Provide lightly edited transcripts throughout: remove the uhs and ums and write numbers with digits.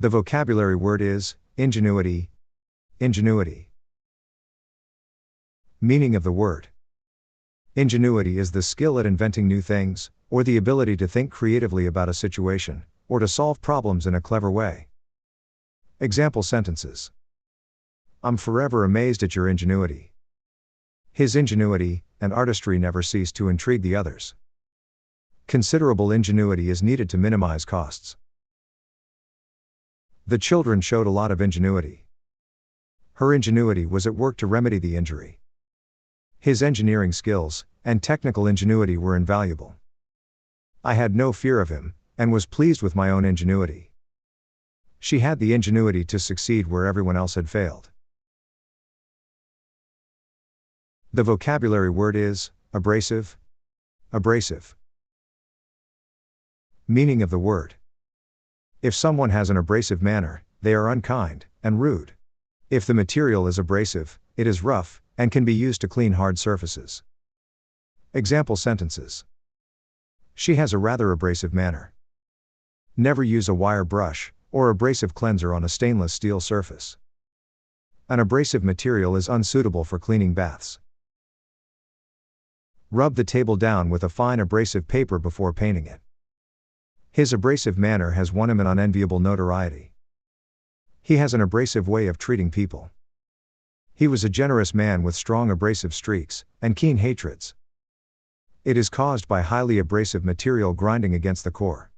The vocabulary word is ingenuity. Ingenuity. Meaning of the word. Ingenuity is the skill at inventing new things, or the ability to think creatively about a situation, or to solve problems in a clever way. Example sentences. I'm forever amazed at your ingenuity. His ingenuity and artistry never cease to intrigue the others. Considerable ingenuity is needed to minimize costs. The children showed a lot of ingenuity. Her ingenuity was at work to remedy the injury. His engineering skills and technical ingenuity were invaluable. I had no fear of him, and was pleased with my own ingenuity. She had the ingenuity to succeed where everyone else had failed. The vocabulary word is abrasive. Abrasive. Meaning of the word. If someone has an abrasive manner, they are unkind and rude. If the material is abrasive, it is rough and can be used to clean hard surfaces. Example sentences. She has a rather abrasive manner. Never use a wire brush or abrasive cleanser on a stainless steel surface. An abrasive material is unsuitable for cleaning baths. Rub the table down with a fine abrasive paper before painting it. His abrasive manner has won him an unenviable notoriety. He has an abrasive way of treating people. He was a generous man with strong abrasive streaks and keen hatreds. It is caused by highly abrasive material grinding against the core.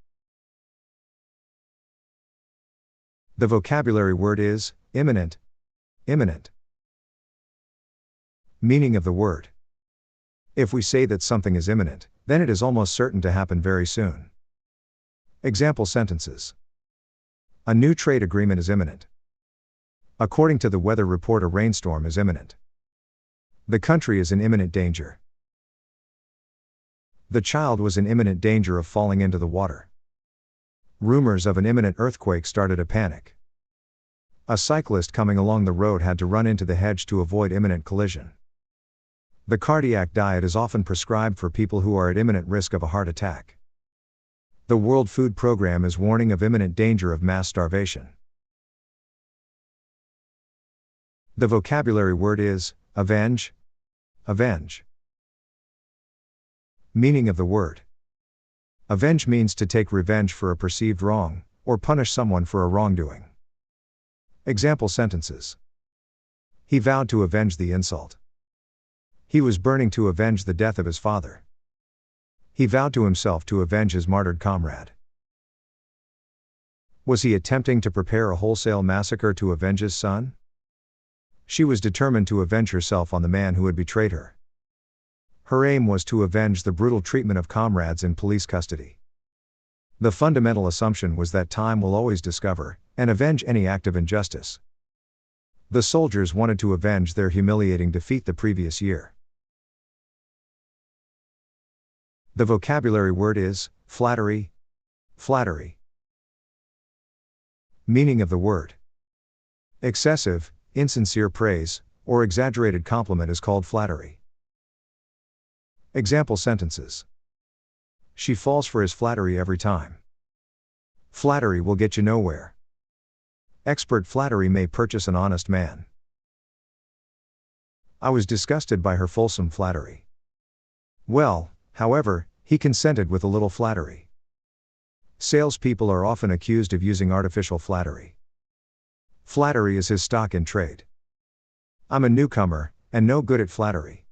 The vocabulary word is imminent. Imminent. Meaning of the word. If we say that something is imminent, then it is almost certain to happen very soon. Example sentences. A new trade agreement is imminent. According to the weather report, a rainstorm is imminent. The country is in imminent danger. The child was in imminent danger of falling into the water. Rumors of an imminent earthquake started a panic. A cyclist coming along the road had to run into the hedge to avoid imminent collision. The cardiac diet is often prescribed for people who are at imminent risk of a heart attack. The World Food Programme is warning of imminent danger of mass starvation. The vocabulary word is avenge. Avenge. Meaning of the word. Avenge means to take revenge for a perceived wrong, or punish someone for a wrongdoing. Example sentences. He vowed to avenge the insult. He was burning to avenge the death of his father. He vowed to himself to avenge his martyred comrade. Was he attempting to prepare a wholesale massacre to avenge his son? She was determined to avenge herself on the man who had betrayed her. Her aim was to avenge the brutal treatment of comrades in police custody. The fundamental assumption was that time will always discover and avenge any act of injustice. The soldiers wanted to avenge their humiliating defeat the previous year. The vocabulary word is flattery. Flattery. Meaning of the word. Excessive, insincere praise, or exaggerated compliment is called flattery. Example sentences. She falls for his flattery every time. Flattery will get you nowhere. Expert flattery may purchase an honest man. I was disgusted by her fulsome flattery. Well, however, he consented with a little flattery. Salespeople are often accused of using artificial flattery. Flattery is his stock in trade. I'm a newcomer, and no good at flattery.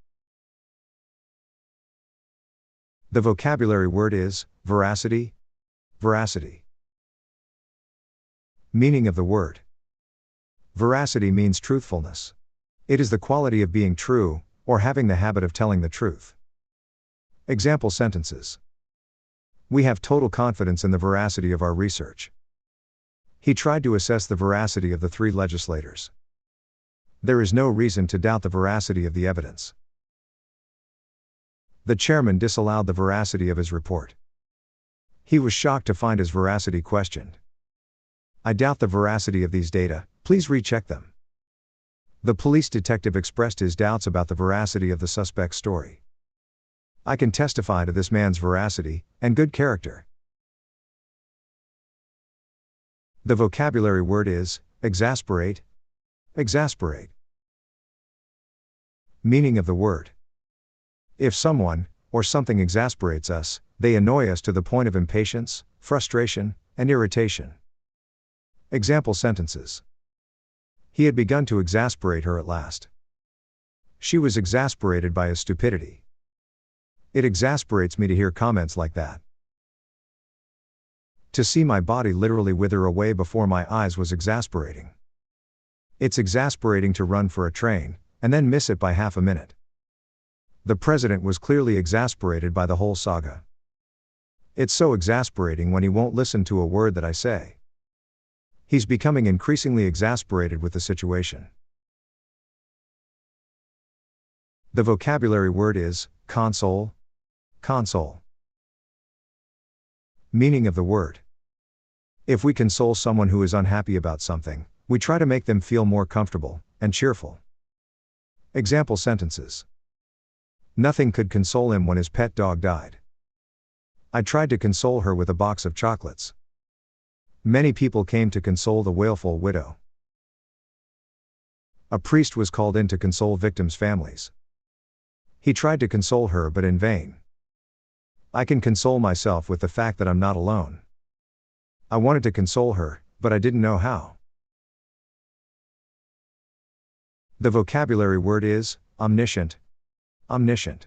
The vocabulary word is veracity. Veracity. Meaning of the word. Veracity means truthfulness. It is the quality of being true, or having the habit of telling the truth. Example sentences. We have total confidence in the veracity of our research. He tried to assess the veracity of the 3 legislators. There is no reason to doubt the veracity of the evidence. The chairman disallowed the veracity of his report. He was shocked to find his veracity questioned. I doubt the veracity of these data, please recheck them. The police detective expressed his doubts about the veracity of the suspect's story. I can testify to this man's veracity and good character. The vocabulary word is exasperate. Exasperate. Meaning of the word. If someone or something exasperates us, they annoy us to the point of impatience, frustration, and irritation. Example sentences. He had begun to exasperate her at last. She was exasperated by his stupidity. It exasperates me to hear comments like that. To see my body literally wither away before my eyes was exasperating. It's exasperating to run for a train, and then miss it by half a minute. The president was clearly exasperated by the whole saga. It's so exasperating when he won't listen to a word that I say. He's becoming increasingly exasperated with the situation. The vocabulary word is console. Console. Meaning of the word. If we console someone who is unhappy about something, we try to make them feel more comfortable and cheerful. Example sentences. Nothing could console him when his pet dog died. I tried to console her with a box of chocolates. Many people came to console the wailful widow. A priest was called in to console victims' families. He tried to console her but in vain. I can console myself with the fact that I'm not alone. I wanted to console her, but I didn't know how. The vocabulary word is omniscient. Omniscient.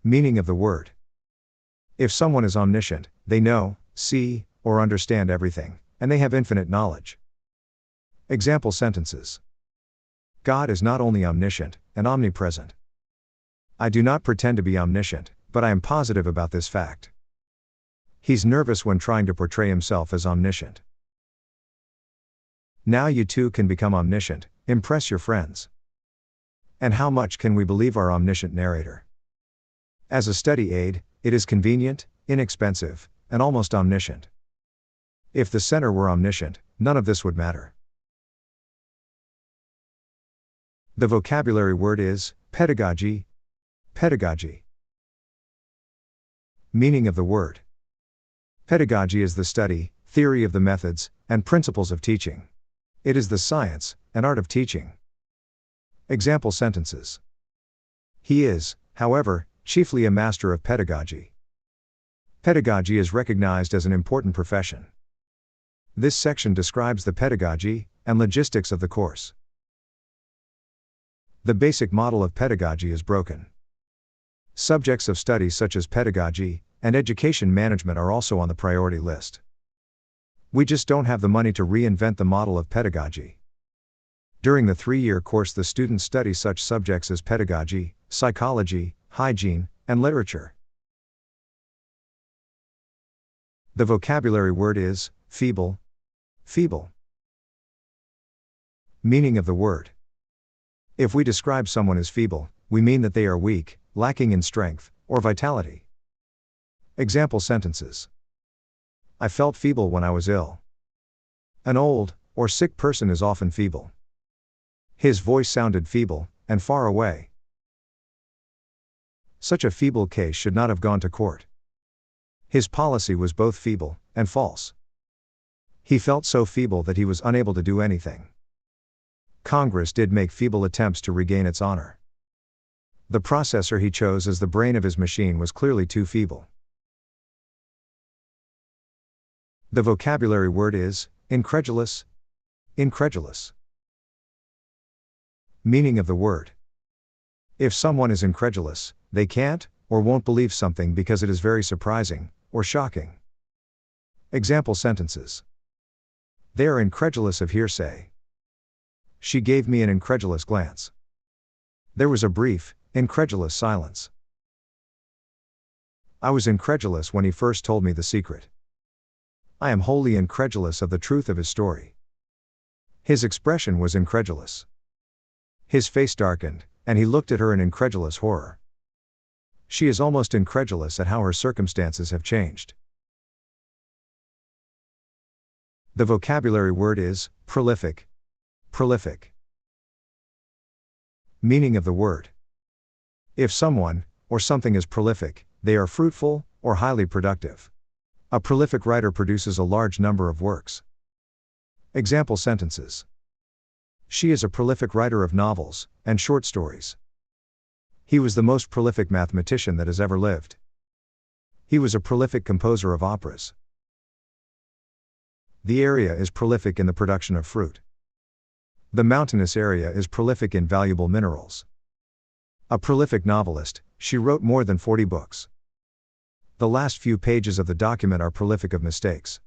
Meaning of the word. If someone is omniscient, they know, see, or understand everything, and they have infinite knowledge. Example sentences. God is not only omniscient and omnipresent. I do not pretend to be omniscient, but I am positive about this fact. He's nervous when trying to portray himself as omniscient. Now you too can become omniscient, impress your friends. And how much can we believe our omniscient narrator? As a study aid, it is convenient, inexpensive, and almost omniscient. If the center were omniscient, none of this would matter. The vocabulary word is pedagogy. Pedagogy. Meaning of the word. Pedagogy is the study, theory of the methods, and principles of teaching. It is the science and art of teaching. Example sentences. He is, however, chiefly a master of pedagogy. Pedagogy is recognized as an important profession. This section describes the pedagogy and logistics of the course. The basic model of pedagogy is broken. Subjects of study such as pedagogy and education management are also on the priority list. We just don't have the money to reinvent the model of pedagogy. During the 3-year course, the students study such subjects as pedagogy, psychology, hygiene, and literature. The vocabulary word is feeble. Feeble. Meaning of the word. If we describe someone as feeble, we mean that they are weak, lacking in strength or vitality. Example sentences. I felt feeble when I was ill. An old or sick person is often feeble. His voice sounded feeble and far away. Such a feeble case should not have gone to court. His policy was both feeble and false. He felt so feeble that he was unable to do anything. Congress did make feeble attempts to regain its honor. The processor he chose as the brain of his machine was clearly too feeble. The vocabulary word is incredulous. Incredulous. Meaning of the word. If someone is incredulous, they can't or won't believe something because it is very surprising or shocking. Example sentences. They are incredulous of hearsay. She gave me an incredulous glance. There was a brief, incredulous silence. I was incredulous when he first told me the secret. I am wholly incredulous of the truth of his story. His expression was incredulous. His face darkened, and he looked at her in incredulous horror. She is almost incredulous at how her circumstances have changed. The vocabulary word is prolific. Prolific. Meaning of the word. If someone or something is prolific, they are fruitful or highly productive. A prolific writer produces a large number of works. Example sentences. She is a prolific writer of novels and short stories. He was the most prolific mathematician that has ever lived. He was a prolific composer of operas. The area is prolific in the production of fruit. The mountainous area is prolific in valuable minerals. A prolific novelist, she wrote more than 40 books. The last few pages of the document are prolific of mistakes.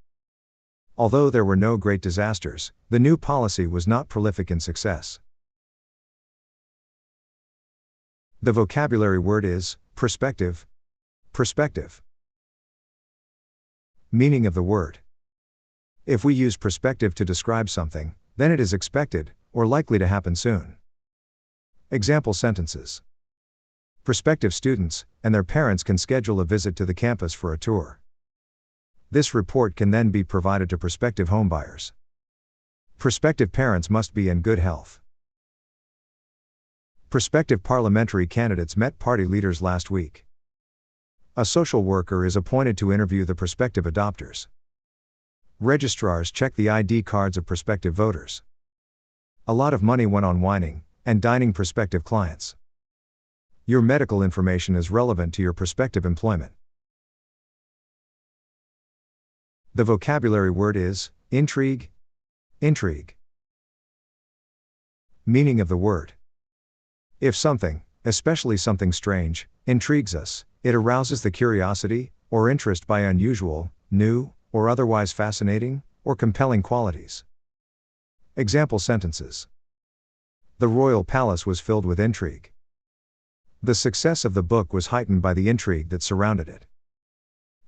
Although there were no great disasters, the new policy was not prolific in success. The vocabulary word is perspective. Perspective. Meaning of the word. If we use perspective to describe something, then it is expected, or likely to happen soon. Example sentences. Prospective students and their parents can schedule a visit to the campus for a tour. This report can then be provided to prospective homebuyers. Prospective parents must be in good health. Prospective parliamentary candidates met party leaders last week. A social worker is appointed to interview the prospective adopters. Registrars check the ID cards of prospective voters. A lot of money went on wining and dining prospective clients. Your medical information is relevant to your prospective employment. The vocabulary word is intrigue. Intrigue. Meaning of the word. If something, especially something strange, intrigues us, it arouses the curiosity or interest by unusual, new, or otherwise fascinating or compelling qualities. Example sentences. The royal palace was filled with intrigue. The success of the book was heightened by the intrigue that surrounded it.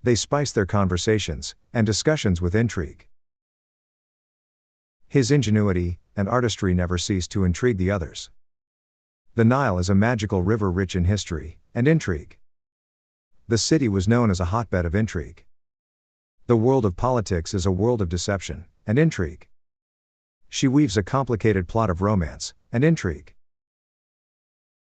They spiced their conversations and discussions with intrigue. His ingenuity and artistry never ceased to intrigue the others. The Nile is a magical river rich in history and intrigue. The city was known as a hotbed of intrigue. The world of politics is a world of deception and intrigue. She weaves a complicated plot of romance and intrigue.